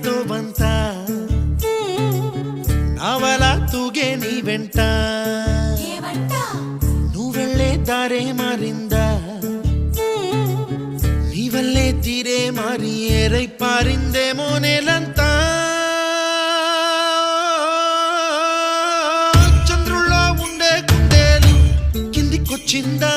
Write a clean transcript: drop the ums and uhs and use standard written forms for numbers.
తోవంతా నావలా తూగే నీ వెంట నువ్వెళ్ళే దారే మారిందా నీ వల్లే తీరే మారి ఏరై పారిందేమో నేలంతా చంద్రుల్లో ఉండే గుండెలు కిందికొచ్చిందా